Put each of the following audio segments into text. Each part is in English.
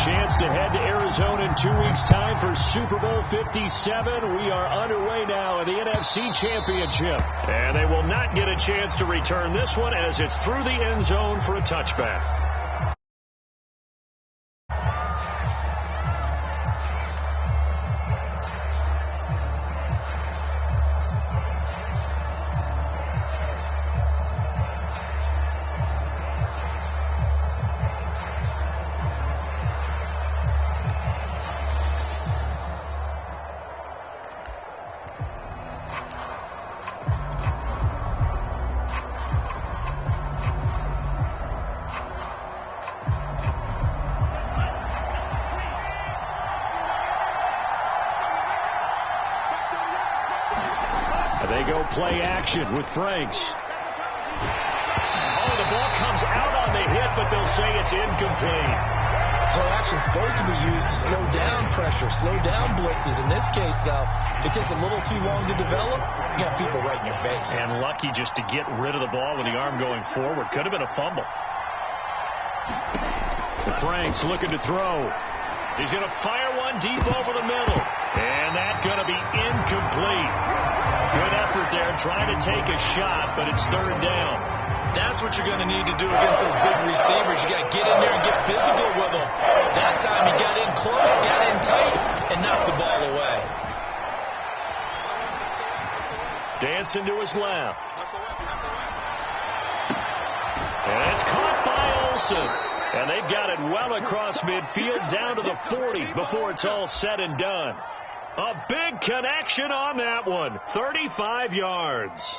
chance to head to Arizona in 2 weeks' time for Super Bowl 57. We are underway now in the NFC Championship. And they will not get a chance to return this one as it's through the end zone for a touchback. They go play action with Franks. Oh, the ball comes out on the hit, but they'll say it's incomplete. Play action is supposed to be used to slow down pressure, slow down blitzes. In this case, though, if it takes a little too long to develop, you got people right in your face. And lucky just to get rid of the ball with the arm going forward. Could have been a fumble. Franks looking to throw. He's going to fire one deep over the middle. And that's going to be incomplete. Good effort there trying to take a shot, but it's third down. That's what you're going to need to do against those big receivers. You got to get in there and get physical with them. That time he got in close, got in tight, and knocked the ball away. Dancing to his left. And it's caught by Olsen. And they've got it well across midfield down to the 40 before it's all said and done. A big connection on that one. 35 yards.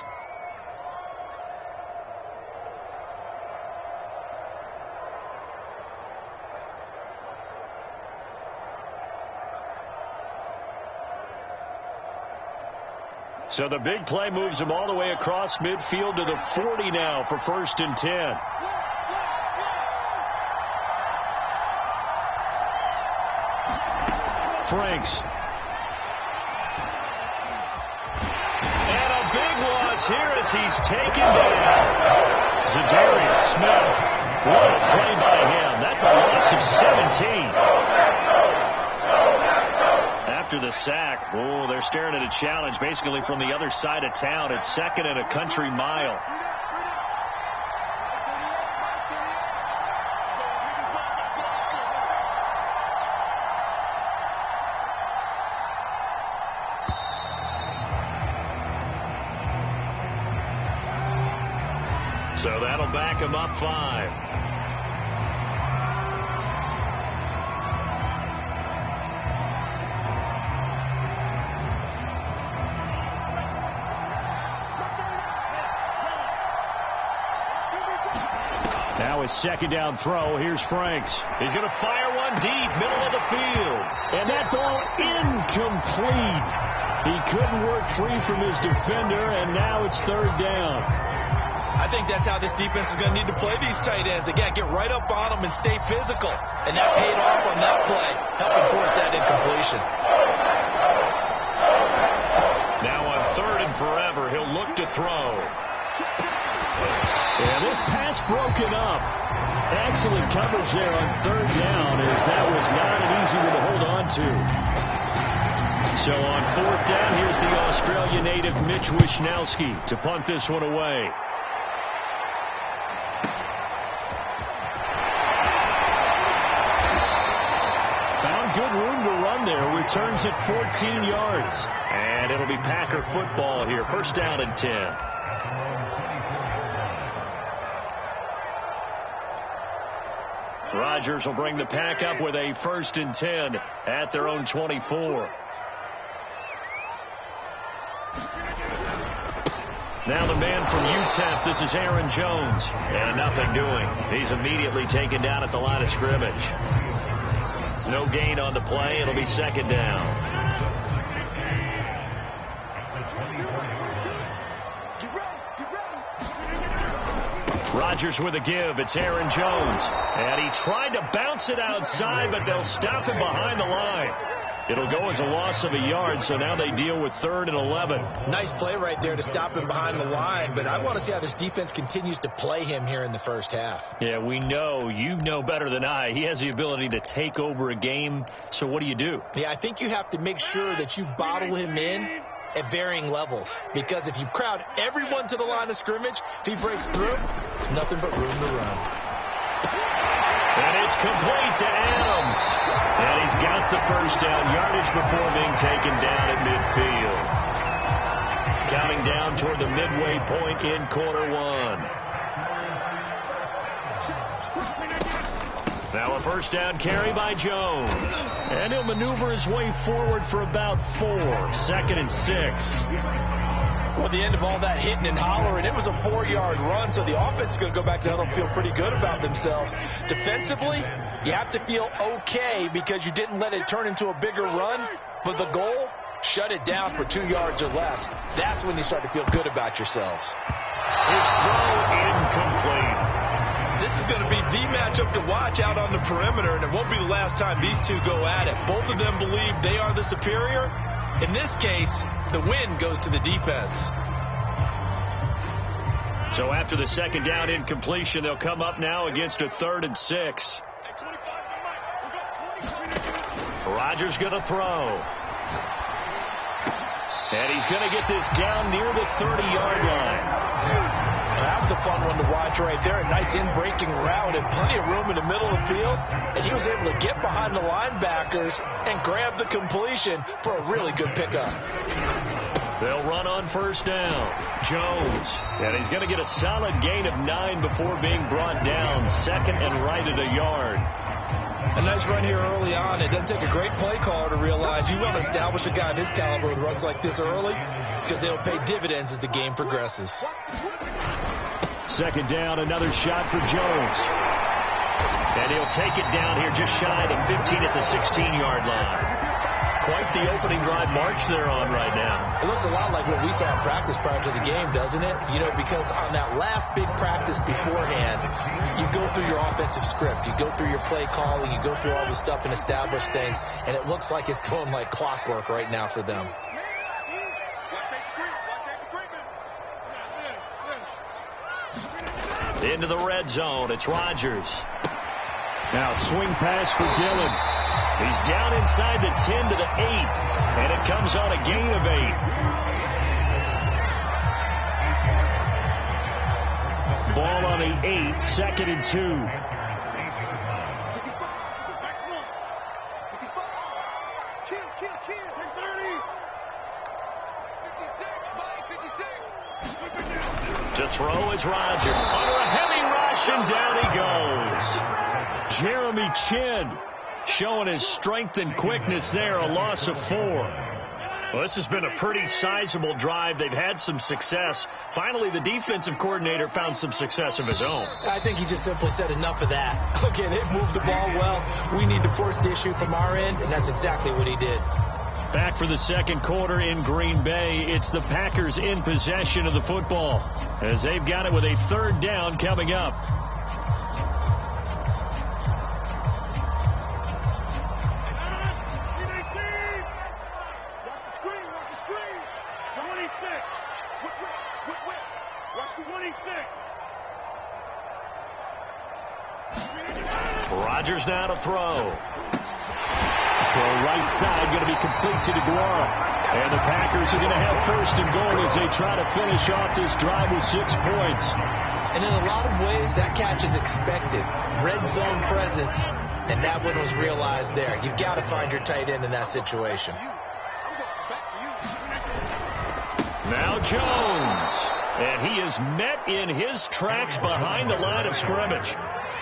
So the big play moves them all the way across midfield to the 40 now for 1st and 10. Franks. And a big loss here as he's taken down. Zadarius Smith. What a play by him. That's a loss of 17. After the sack, oh, they're staring at a challenge basically from the other side of town. It's 2nd and a country mile. So that'll back him up 5. Now his 2nd down throw. Here's Franks. He's going to fire one deep, middle of the field. And that ball incomplete. He couldn't work free from his defender, and now it's 3rd down. I think that's how this defense is going to need to play these tight ends. Again, get right up on them and stay physical. And that paid off on that play, helping force that incompletion. Now on 3rd and forever, he'll look to throw. And this pass broken up. Excellent coverage there on 3rd down, as that was not an easy one to hold on to. So on 4th down, here's the Australia native Mitch Wishnowsky to punt this one away. Good room to run there. Returns at 14 yards. And it'll be Packer football here. 1st down and 10. Rodgers will bring the Pack up with a 1st and 10 at their own 24. Now the man from UTEP, this is Aaron Jones. And nothing doing. He's immediately taken down at the line of scrimmage. No gain on the play. It'll be 2nd down. Rodgers with a give. It's Aaron Jones. And he tried to bounce it outside, but they'll stop him behind the line. It'll go as a loss of a yard, so now they deal with 3rd and 11. Nice play right there to stop him behind the line, but I want to see how this defense continues to play him here in the first half. Yeah, we know. You know better than I. He has the ability to take over a game, so what do? Yeah, I think you have to make sure that you bottle him in at varying levels, because if you crowd everyone to the line of scrimmage, if he breaks through, there's nothing but room to run. And it's complete to Adams. And he's got the first down yardage before being taken down at midfield. Counting down toward the midway point in quarter 1. Now a first down carry by Jones. And he'll maneuver his way forward for about 4. 2nd and 6. Well, at the end of all that hitting and hollering, it was a 4-yard run, so the offense is going to go back down and feel pretty good about themselves. Defensively, you have to feel okay because you didn't let it turn into a bigger run, but the goal, shut it down for 2 yards or less. That's when you start to feel good about yourselves. His throw incomplete. This is going to be the matchup to watch out on the perimeter, and it won't be the last time these two go at it. Both of them believe they are the superior. In this case, the win goes to the defense. So after the second down incompletion, they'll come up now against a 3rd and 6. Rodgers going to throw. And he's going to get this down near the 30-yard line. That was a fun one to watch right there. A nice in-breaking route and plenty of room in the middle of the field. And he was able to get behind the linebackers and grab the completion for a really good pickup. They'll run on first down. Jones. And he's going to get a solid gain of 9 before being brought down. 2nd and right at a yard. A nice run here early on. It doesn't take a great play caller to realize you want to establish a guy of his caliber with runs like this early because they'll pay dividends as the game progresses. 2nd down, another shot for Jones. And he'll take it down here just shy of the 15 at the 16-yard line. Quite the opening drive march they're on right now. It looks a lot like what we saw in practice prior to the game, doesn't it? You know, because on that last big practice beforehand, you go through your offensive script. You go through your play calling. You go through all the stuff and establish things. And it looks like it's going like clockwork right now for them. Into the red zone. It's Rodgers. Now swing pass for Dillon. He's down inside the 10 to the 8. And it comes on a gain of 8. Ball on the 8. 2nd and 2. To throw is Rodgers. Under a heavy rush, and down he goes. Jeremy Chin showing his strength and quickness there. A loss of 4. Well, this has been a pretty sizable drive. They've had some success. Finally, the defensive coordinator found some success of his own. I think he just simply said enough of that. Okay, they've moved the ball well. We need to force the issue from our end, and that's exactly what he did. Back for the second quarter in Green Bay. It's the Packers in possession of the football as they've got it with a 3rd down coming up. Rodgers now to throw. Throw right side, going to be complete to DeGuara. And the Packers are going to have 1st and goal as they try to finish off this drive with 6 points. And in a lot of ways, that catch is expected. Red zone presence, and that one was realized there. You've got to find your tight end in that situation. Now Jones. And he is met in his tracks behind the line of scrimmage.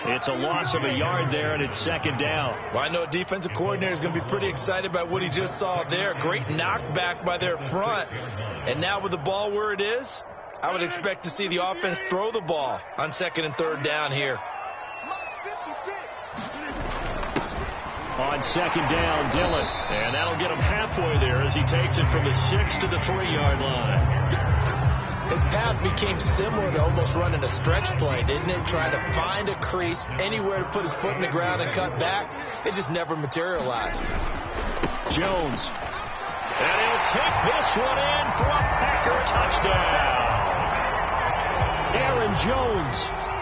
It's a loss of a yard there, and it's 2nd down. Well, I know a defensive coordinator is going to be pretty excited about what he just saw there. Great knockback by their front. And now with the ball where it is, I would expect to see the offense throw the ball on 2nd and 3rd down here. On 2nd down, Dillon. And that'll get him halfway there as he takes it from the 6 to the 3-yard line. His path became similar to almost running a stretch play, didn't it? Trying to find a crease, anywhere to put his foot in the ground and cut back. It just never materialized. Jones. And he'll take this one in for a Packer touchdown. Aaron Jones,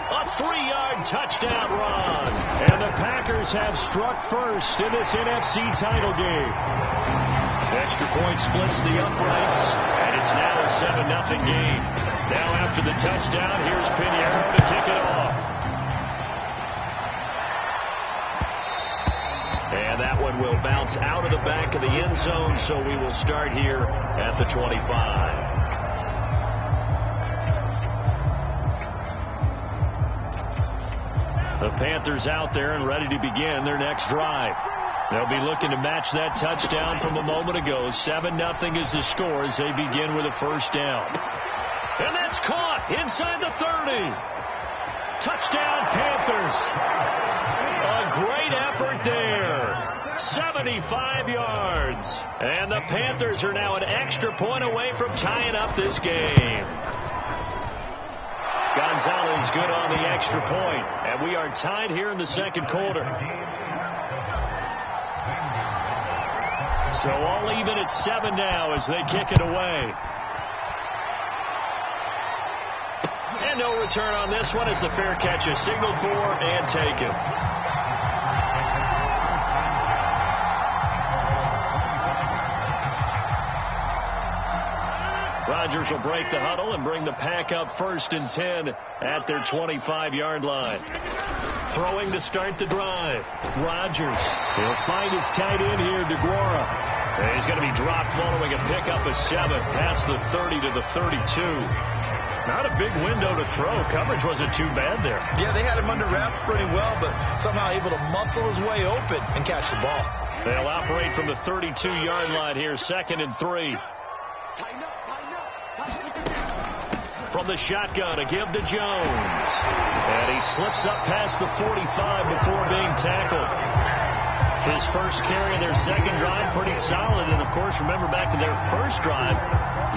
a 3-yard touchdown run. And the Packers have struck first in this NFC title game. Extra point splits the uprights, and it's now a 7-0 game. Now after the touchdown, here's Pinheiro to kick it off. And that one will bounce out of the back of the end zone, so we will start here at the 25. The Panthers out there and ready to begin their next drive. They'll be looking to match that touchdown from a moment ago. 7-0 is the score as they begin with a first down. And that's caught inside the 30. Touchdown, Panthers. A great effort there. 75 yards. And the Panthers are now an extra point away from tying up this game. Gonzalez good on the extra point. And we are tied here in the second quarter. So all even at 7 now as they kick it away. And no return on this one as the fair catch is signaled for and taken. Rodgers will break the huddle and bring the Pack up 1st and 10 at their 25-yard line. Throwing to start the drive. Rodgers. He'll find his tight end here, DeGuara. And he's going to be dropped following a pickup of 7 past the 30 to the 32. Not a big window to throw. Coverage wasn't too bad there. Yeah, they had him under wraps pretty well, but somehow able to muscle his way open and catch the ball. They'll operate from the 32-yard line here, 2nd and 3. From the shotgun, a give to Jones. And he slips up past the 45 before being tackled. His first carry in their second drive, pretty solid. And, of course, remember back to their first drive,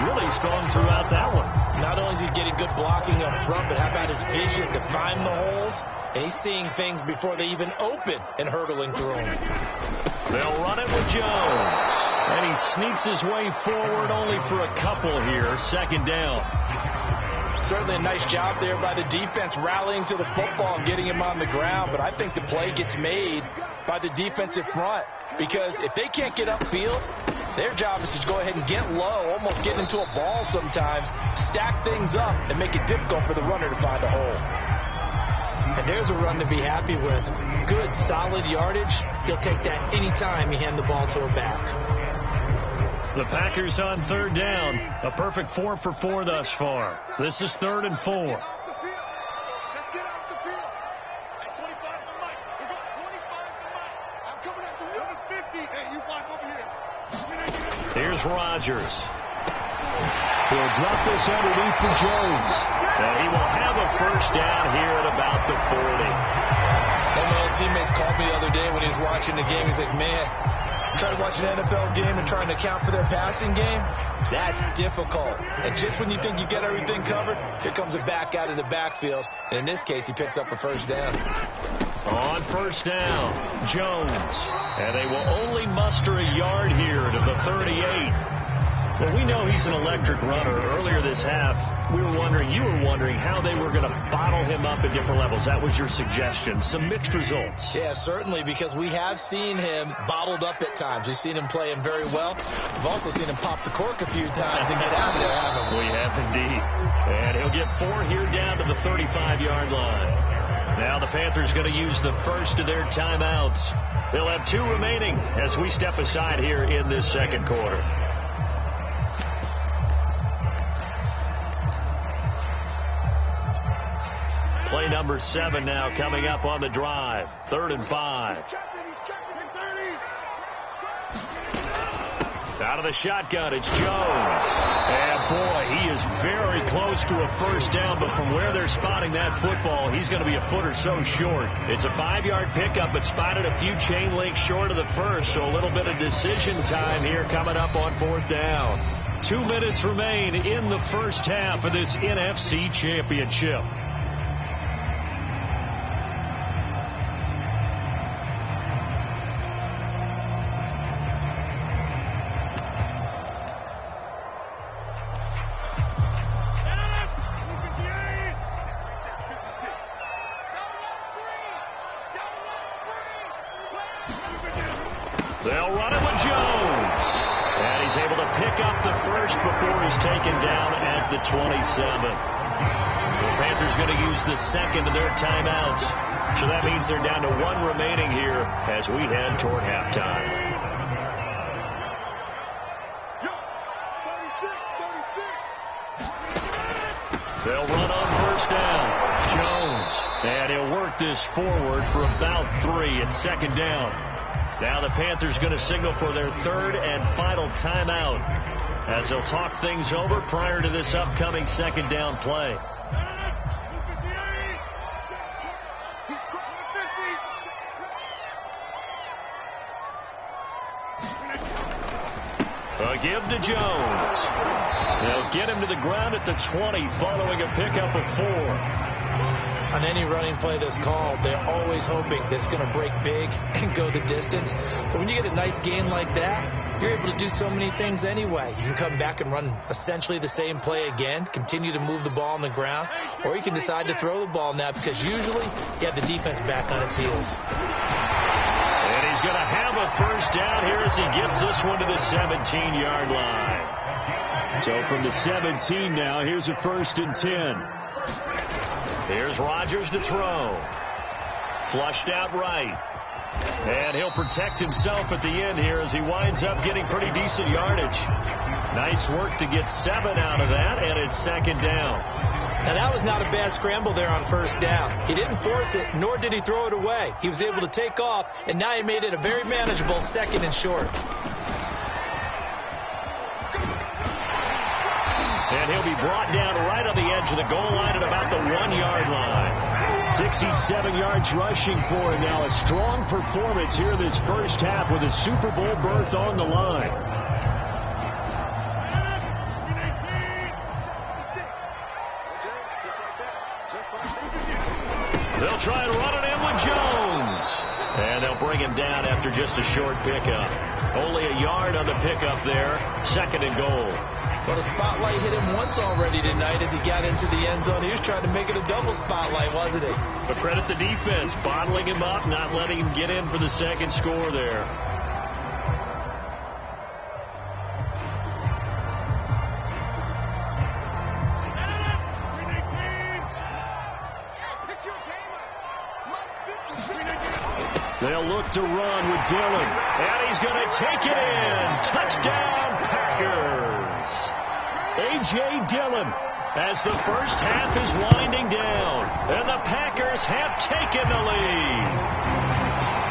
really strong throughout that one. Not only is he getting good blocking up front, but how about his vision to find the holes? And he's seeing things before they even open and hurtling through them. They'll run it with Jones. And he sneaks his way forward only for a couple here, 2nd down. Certainly a nice job there by the defense rallying to the football and getting him on the ground. But I think the play gets made by the defensive front because if they can't get upfield, their job is to go ahead and get low, almost get into a ball sometimes, stack things up, and make it difficult for the runner to find a hole. And there's a run to be happy with. Good, solid yardage. He'll take that anytime you hand the ball to a back. The Packers on 3rd down. A perfect 4 for 4 thus far. This is 3rd and 4. Let's get off the field. At 25 to the mic. We're going 25 to the mic. I'm coming after you. 50. Hey, you block over here. Here's Rodgers. He'll drop this underneath for Jones. And he will have a first down here at about the 40. One of my old teammates called me the other day when he was watching the game. He's like, man, trying to watch an NFL game and trying to account for their passing game, that's difficult. And just when you think you get everything covered, here comes a back out of the backfield. And in this case, he picks up a first down. On 1st down, Jones. And they will only muster a yard here to the 38. Well, we know he's an electric runner. Earlier this half, you were wondering how they were going to bottle him up at different levels. That was your suggestion. Some mixed results. Yeah, certainly, because we have seen him bottled up at times. We've seen him play him very well. We've also seen him pop the cork a few times and get out of there, haven't we? We have indeed. And he'll get 4 here down to the 35-yard line. Now the Panthers going to use the first of their timeouts. They'll have 2 remaining as we step aside here in this second quarter. Play number 7 now coming up on the drive. 3rd and 5. Out of the shotgun, it's Jones. And boy, he is very close to a first down, but from where they're spotting that football, he's going to be a foot or so short. It's a 5-yard pickup, but spotted a few chain links short of the first, so a little bit of decision time here coming up on 4th down. 2 minutes remain in the first half of this NFC Championship. They'll run it with Jones. And he's able to pick up the first before he's taken down at the 27. The Panthers going to use the second of their timeouts. So that means they're down to 1 remaining here as we head toward halftime. They'll run on first down. Jones. And he'll work this forward for about 3 at second down. Now the Panthers going to signal for their third and final timeout as they'll talk things over prior to this upcoming second down play. A give to Jones. They'll get him to the ground at the 20 following a pickup of 4. On any running play that's called, they're always hoping that it's going to break big and go the distance. But when you get a nice gain like that, you're able to do so many things anyway. You can come back and run essentially the same play again, continue to move the ball on the ground, or you can decide to throw the ball now because usually you have the defense back on its heels. And he's going to have a first down here as he gets this one to the 17-yard line. So from the 17 now, here's a 1st and 10. Here's Rodgers to throw. Flushed out right. And he'll protect himself at the end here as he winds up getting pretty decent yardage. Nice work to get 7 out of that, and it's second down. Now that was not a bad scramble there on first down. He didn't force it, nor did he throw it away. He was able to take off, and now he made it a very manageable 2nd and short. And he'll be brought down right on the edge of the goal line at about the 1-yard line. 67 yards rushing for him now. A strong performance here this first half with a Super Bowl berth on the line. They'll try and run it in with Jones. And they'll bring him down after just a short pickup. Only a yard on the pickup there. 2nd and goal. Well, the spotlight hit him once already tonight as he got into the end zone. He was trying to make it a double spotlight, wasn't he? But credit the defense, bottling him up, not letting him get in for the second score there. They'll look to run with Dillon. And he's going to take it in. Touchdown, Packers. A.J. Dillon as the first half is winding down. And the Packers have taken the lead.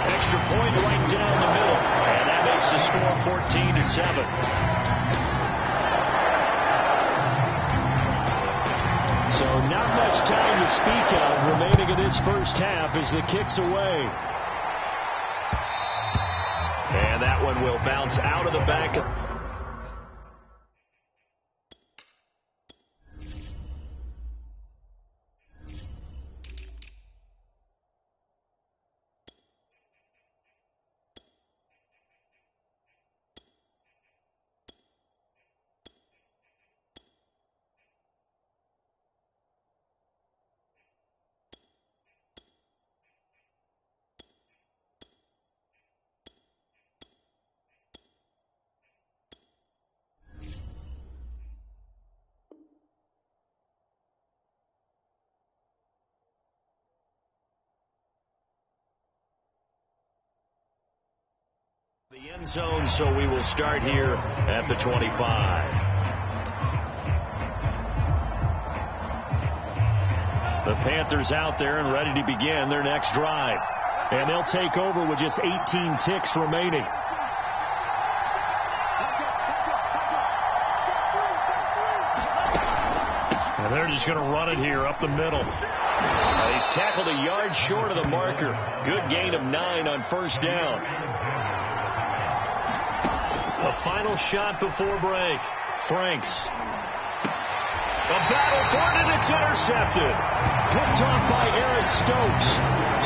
Extra point right down the middle. And that makes the score 14-7. So not much time to speak of remaining in this first half as the kick's away. And that one will bounce out of the back. The end zone, so we will start here at the 25. The Panthers out there and ready to begin their next drive. And they'll take over with just 18 ticks remaining. And they're just going to run it here up the middle. He's tackled a yard short of the marker. Good gain of 9 on first down. A final shot before break. Franks. A battle for it, and it's intercepted. Picked off by Eric Stokes.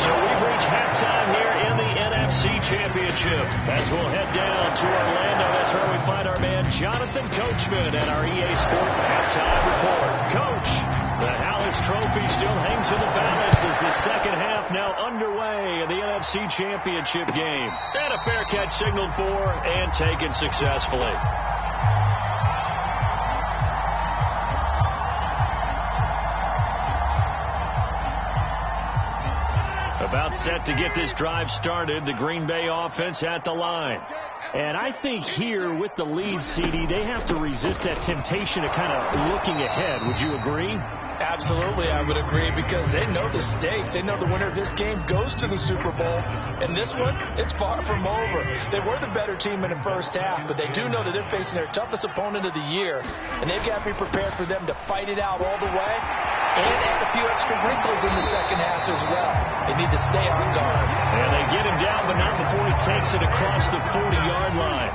So we've reached halftime here in the NFC Championship. As we'll head down to Orlando, that's where we find our man Jonathan Coachman at our EA Sports Halftime Report. Coach, the Hallis Trophy still hangs in the balance as the second half half now underway in the NFC Championship game. And a fair catch signaled for and taken successfully. About set to get this drive started, the Green Bay offense at the line. And I think here with the lead, CD, they have to resist that temptation of kind of looking ahead. Would you agree? Absolutely, I would agree, because they know the stakes. They know the winner of this game goes to the Super Bowl. And this one, it's far from over. They were the better team in the first half, but they do know that they're facing their toughest opponent of the year. And they've got to be prepared for them to fight it out all the way and add a few extra wrinkles in the second half as well. They need to stay on guard. And they get him down, but not before he takes it across the 40-yard line.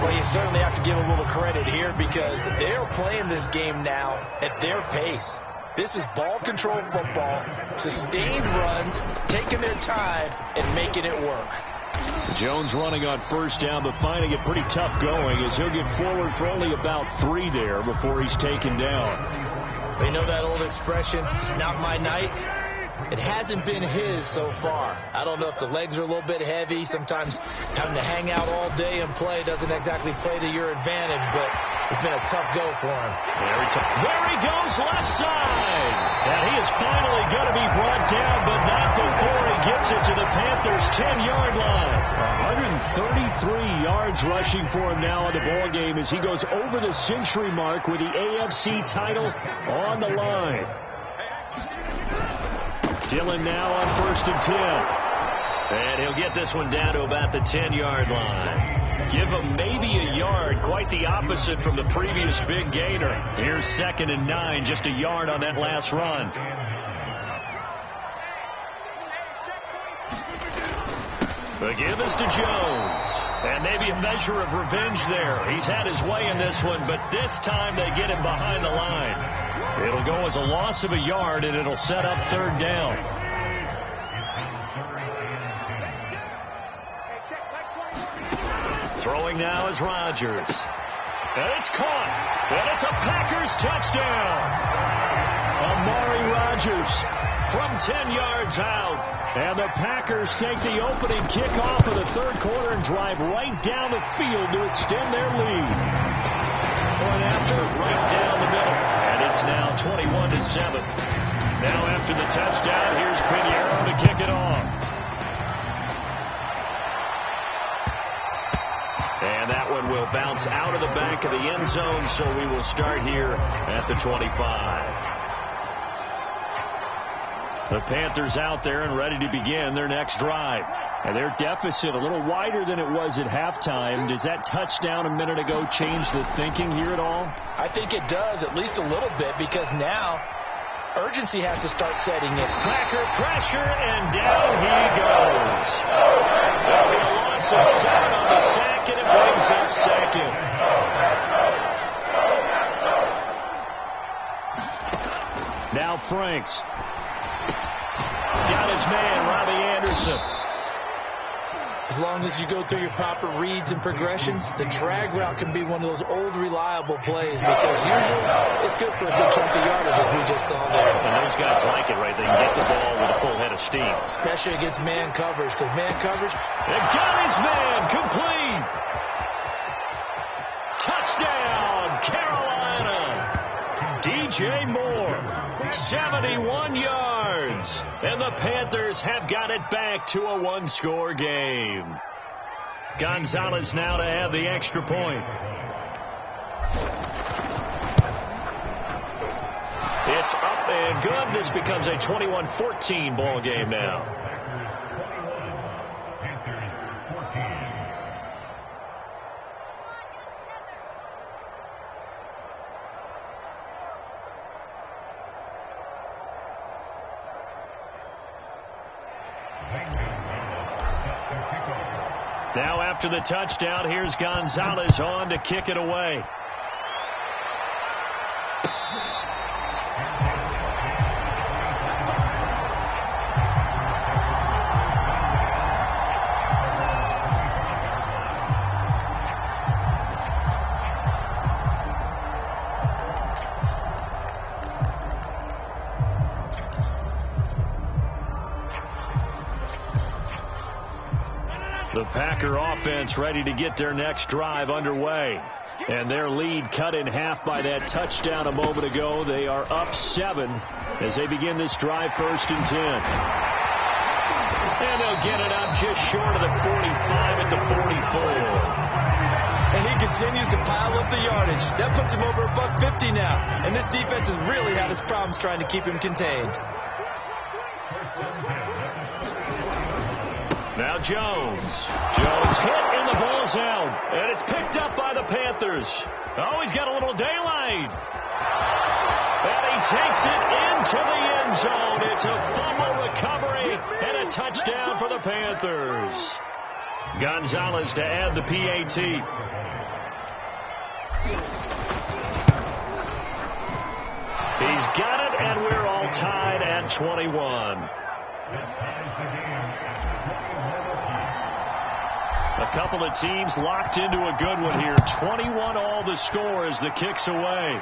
Well, you certainly have to give a little credit here, because they're playing this game now at their pace. This is ball control football, sustained runs, taking their time and making it work. Jones running on first down, but finding it pretty tough going, as he'll get forward for only about 3 there before he's taken down. You know that old expression, it's not my night? It hasn't been his so far. I don't know if the legs are a little bit heavy. Sometimes having to hang out all day and play doesn't exactly play to your advantage, but it's been a tough go for him. There he goes, left side. And he is finally going to be brought down, but not before he gets it to the Panthers' 10-yard line. 133 yards rushing for him now in the ball game as he goes over the century mark with the AFC title on the line. Dillon now on 1st and 10. And he'll get this one down to about the 10-yard line. Give him maybe a yard, quite the opposite from the previous big gainer. Here's 2nd and 9, just a yard on that last run. The give is to Jones. And maybe a measure of revenge there. He's had his way in this one, but this time they get him behind the line. It'll go as a loss of a yard, and it'll set up 3rd down. Throwing now is Rodgers. And it's caught. And it's a Packers touchdown. Amari Rodgers from 10 yards out. And the Packers take the opening kickoff of the 3rd quarter and drive right down the field to extend their lead. Point after, right down the middle. And it's now 21-7. Now after the touchdown, here's Pinheiro to kick it off. And that one will bounce out of the back of the end zone, so we will start here at the 25. The Panthers out there and ready to begin their next drive. And their deficit a little wider than it was at halftime. Does that touchdown a minute ago change the thinking here at all? I think it does, at least a little bit, because now urgency has to start setting in. Packer pressure, and down he goes. There'll be a loss of 7 on the sack, and it brings up 2nd. Now Franks. Got his man, Robbie Anderson. As long as you go through your proper reads and progressions, the drag route can be one of those old reliable plays, because usually it's good for a good chunk of yardage, as we just saw there. And those guys like it, right? They can get the ball with a full head of steam. Especially against man coverage, because man coverage... They got his man, complete! Touchdown, Carolina! DJ Moore, 71 yards. And the Panthers have got it back to a 1-score game. Gonzalez now to have the extra point. It's up and good. This becomes a 21-14 ball game now. Now after the touchdown, here's Gonzalez on to kick it away. The Packer offense ready to get their next drive underway. And their lead cut in half by that touchdown a moment ago. They are up 7 as they begin this drive, 1st and 10. And they'll get it up just short of the 45 at the 44. And he continues to pile up the yardage. That puts him over $150 now. And this defense has really had its problems trying to keep him contained. Now Jones. Jones hit and the ball's out. And it's picked up by the Panthers. Oh, he's got a little daylight. And he takes it into the end zone. It's a fumble recovery and a touchdown for the Panthers. Gonzalez to add the PAT. He's got it, and we're all tied at 21. A couple of teams locked into a good one here. 21 all the score as the kick's away.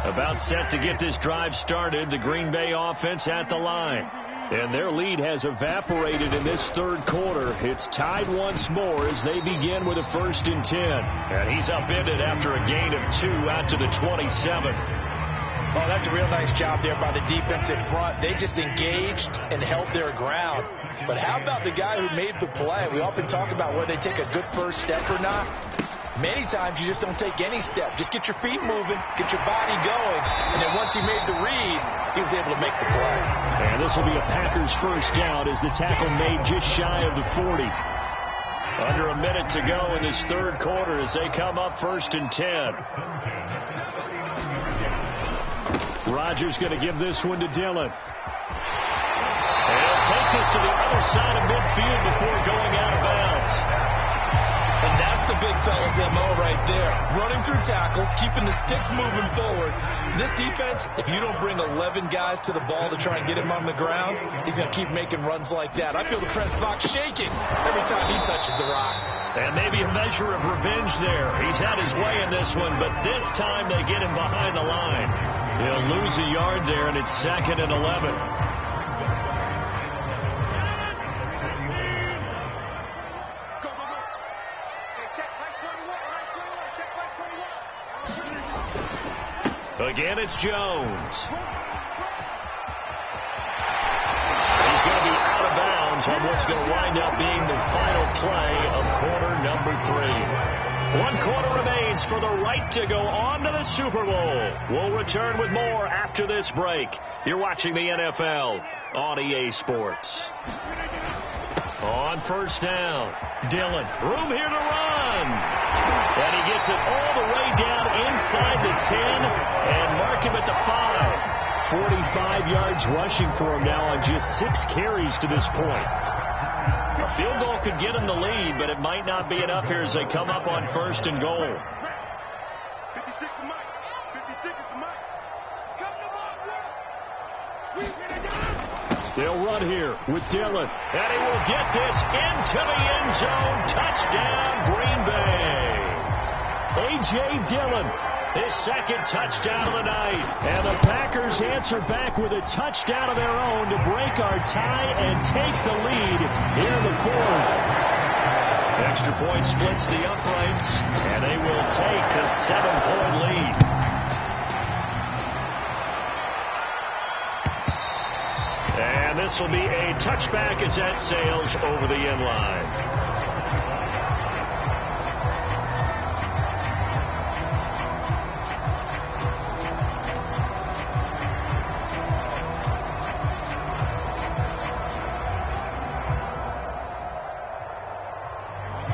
About set to get this drive started. The Green Bay offense at the line. And their lead has evaporated in this third quarter. It's tied once more as they begin with a 1st and 10. And he's upended after a gain of 2 out to the 27. Oh, that's a real nice job there by the defense in front. They just engaged and held their ground. But how about the guy who made the play? We often talk about whether they take a good first step or not. Many times you just don't take any step. Just get your feet moving, get your body going, and then once he made the read, he was able to make the play. And this will be a Packers first down as the tackle made just shy of the 40. Under a minute to go in this third quarter as they come up 1st and 10. Rodgers going to give this one to Dillon. And he'll take this to the other side of midfield before going out of bounds. And that's the big fella's MO right there. Running through tackles, keeping the sticks moving forward. This defense, if you don't bring 11 guys to the ball to try and get him on the ground, he's going to keep making runs like that. I feel the press box shaking every time he touches the rock. And maybe a measure of revenge there. He's had his way in this one, but this time they get him behind the line. He'll lose a yard there, and it's 2nd and 11. Again, it's Jones. He's going to be out of bounds on what's going to wind up being the final play of quarter number 3. 1 quarter remains for the right to go on to the Super Bowl. We'll return with more after this break. You're watching the NFL on EA Sports. On first down, Dillon. Room here to run. And he gets it all the way down inside the 10 and mark him at the 5. 45 yards rushing for him now on just 6 carries to this point. A field goal could get him the lead, but it might not be enough here as they come up on 1st and goal. 56 to Mike. 56 to Mike. Come to Mike. They'll run here with Dillon. And he will get this into the end zone. Touchdown, Green Bay. A.J. Dillon, his 2nd touchdown of the night. And the Packers answer back with a touchdown of their own to break our tie and take the lead here in the 4th. Extra point splits the uprights, and they will take a 7-point lead. And this will be a touchback as that sails over the end line.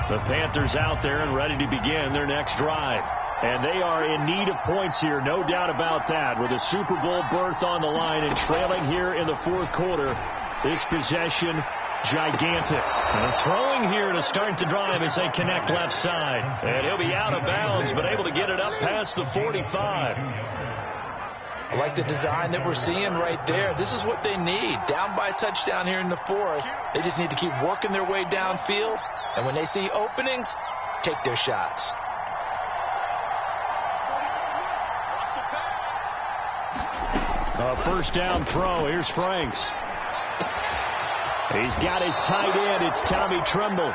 The Panthers out there and ready to begin their next drive. And they are in need of points here, no doubt about that, with a Super Bowl berth on the line and trailing here in the 4th quarter. This possession, gigantic. And throwing here to start the drive as they connect left side. And he'll be out of bounds, but able to get it up past the 45. I like the design that we're seeing right there. This is what they need. Down by a touchdown here in the fourth. They just need to keep working their way downfield. And when they see openings, take their shots. A first down throw. Here's Franks. He's got his tight end. It's Tommy Tremble.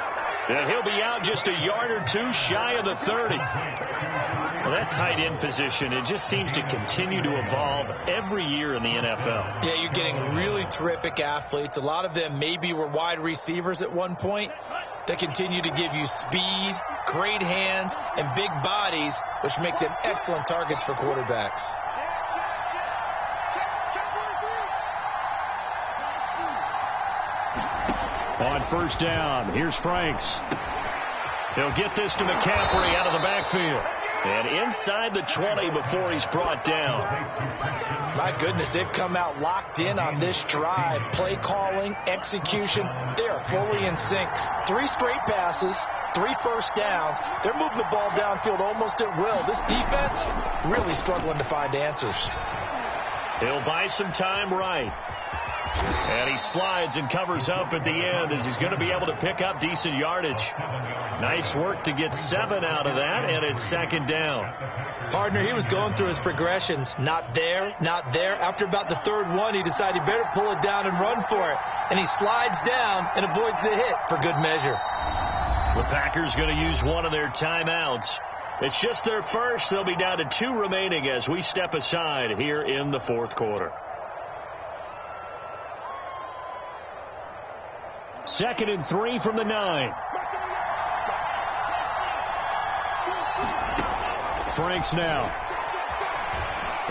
And he'll be out just a yard or two shy of the 30. Well, that tight end position, it just seems to continue to evolve every year in the NFL. Yeah, you're getting really terrific athletes. A lot of them maybe were wide receivers at one point. They continue to give you speed, great hands, and big bodies, which make them excellent targets for quarterbacks. On first down, here's Franks. He'll get this to McCaffrey out of the backfield. And inside the 20 before he's brought down. My goodness, they've come out locked in on this drive. Play calling, execution, they are fully in sync. 3 straight passes, 3 first downs. They're moving the ball downfield almost at will. This defense really struggling to find answers. He'll buy some time right. And he slides and covers up at the end as he's going to be able to pick up decent yardage. Nice work to get 7 out of that, and it's second down. Partner, he was going through his progressions. Not there, not there. After about the third one, he decided he better pull it down and run for it. And he slides down and avoids the hit for good measure. The Packers going to use one of their timeouts. It's just their first. They'll be down to 2 remaining as we step aside here in the fourth quarter. Second and 3 from the 9. Franks now.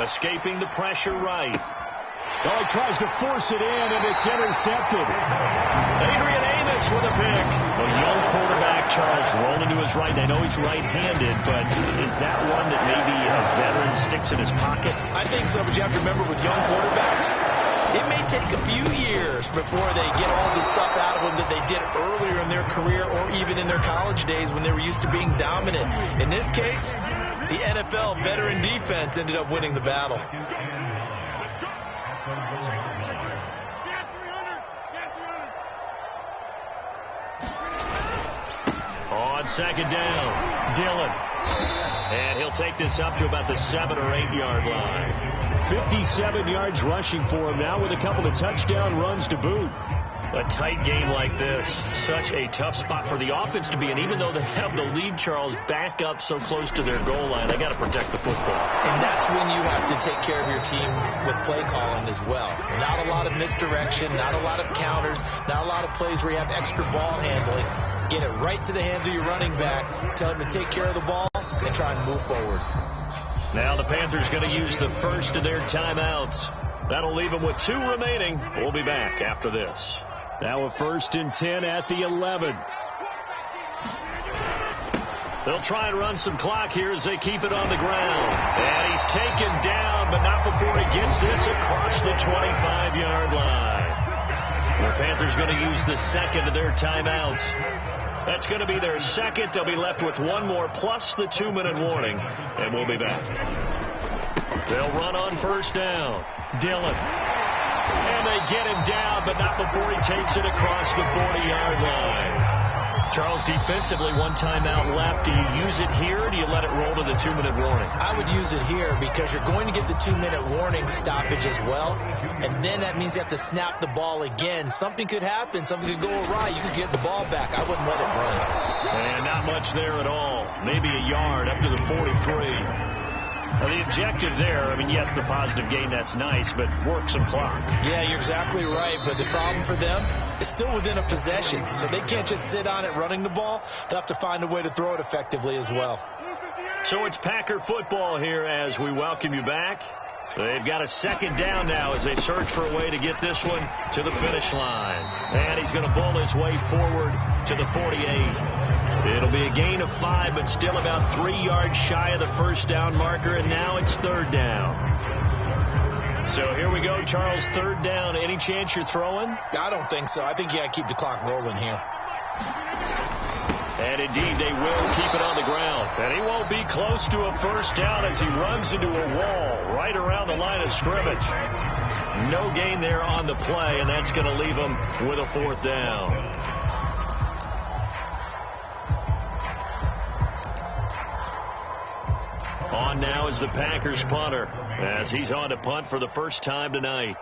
Escaping the pressure right. Oh, he tries to force it in, and it's intercepted. Adrian Amos with a pick. A young quarterback, Charles, rolling to his right. I know he's right-handed, but is that one that maybe a veteran sticks in his pocket? I think so, but you have to remember with young quarterbacks, it may take a few years before they get all the stuff out of them that they did earlier in their career or even in their college days when they were used to being dominant. In this case, the NFL veteran defense ended up winning the battle. On second down, Dillon. And he'll take this up to about the 7 or 8 yard line. 57 yards rushing for him now with a couple of touchdown runs to boot. A tight game like this, such a tough spot for the offense to be in. Even though they have the lead, Charles, back up so close to their goal line, they got to protect the football. And that's when you have to take care of your team with play calling as well. Not a lot of misdirection, not a lot of counters, not a lot of plays where you have extra ball handling. Get it right to the hands of your running back, tell him to take care of the ball, and try and move forward. Now the Panthers going to use the first of their timeouts. That'll leave them with 2 remaining. We'll be back after this. Now a 1st and 10 at the 11. They'll try and run some clock here as they keep it on the ground. And he's taken down, but not before he gets this across the 25-yard line. The Panthers going to use the second of their timeouts. That's going to be their second. They'll be left with 1 more plus the 2-minute warning, and we'll be back. They'll run on first down. Dillon. And they get him down, but not before he takes it across the 40-yard line. Charles, defensively, 1 timeout left. Do you use it here, or do you let it roll to the 2-minute warning? I would use it here because you're going to get the 2-minute warning stoppage as well. And then that means you have to snap the ball again. Something could happen. Something could go awry. You could get the ball back. I wouldn't let it run. And not much there at all. Maybe a yard up to the 43. Well, the objective there, I mean, yes, the positive gain, that's nice, but work some clock. Yeah, you're exactly right. But the problem for them is still within a possession. So they can't just sit on it running the ball. They'll have to find a way to throw it effectively as well. So it's Packer football here as we welcome you back. They've got a second down now as they search for a way to get this one to the finish line. And he's going to bull his way forward to the 48. It'll be a gain of 5, but still about 3 yards shy of the first down marker, and now it's 3rd down. So here we go, Charles, 3rd down. Any chance you're throwing? I don't think so. I think you got to keep the clock rolling here. And indeed, they will keep it on the ground. And he won't be close to a first down as he runs into a wall right around the line of scrimmage. No gain there on the play, and that's going to leave them with a 4th down. On now is the Packers punter, as he's on to punt for the first time tonight.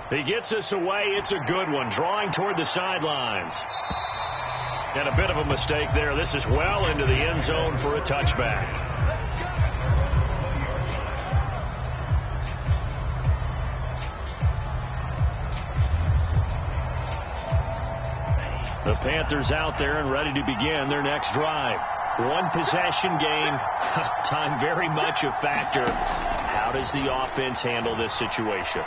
He gets us away. It's a good one. Drawing toward the sidelines. And a bit of a mistake there. This is well into the end zone for a touchback. The Panthers out there and ready to begin their next drive. One possession game. Time very much a factor. How does the offense handle this situation?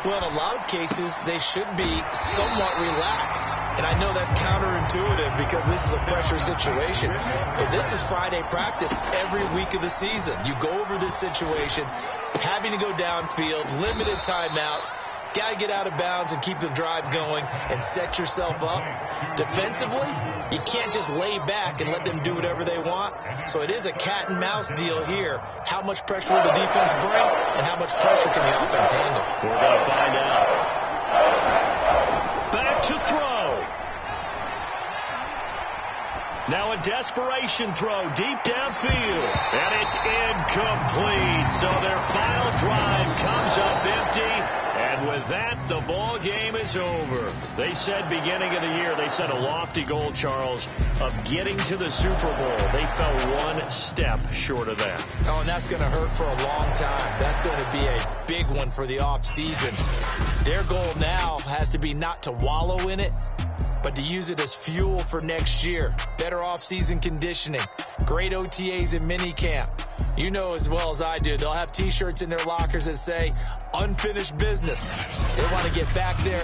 Well, in a lot of cases, they should be somewhat relaxed. And I know that's counterintuitive because this is a pressure situation. But this is Friday practice every week of the season. You go over this situation, having to go downfield, limited timeouts. Got to get out of bounds and keep the drive going and set yourself up. Defensively, you can't just lay back and let them do whatever they want. So it is a cat and mouse deal here. How much pressure will the defense bring and how much pressure can the offense handle? We're going to find out. Back to throw. Now a desperation throw deep downfield. And it's incomplete. So their final drive comes up empty. And with that, the ball game is over. They said beginning of the year, they set a lofty goal, Charles, of getting to the Super Bowl. They fell one step short of that. Oh, and that's going to hurt for a long time. That's going to be a big one for the offseason. Their goal now has to be not to wallow in it, but to use it as fuel for next year. Better offseason conditioning, great OTAs and minicamp. You know as well as I do, they'll have T-shirts in their lockers that say, unfinished business. They want to get back there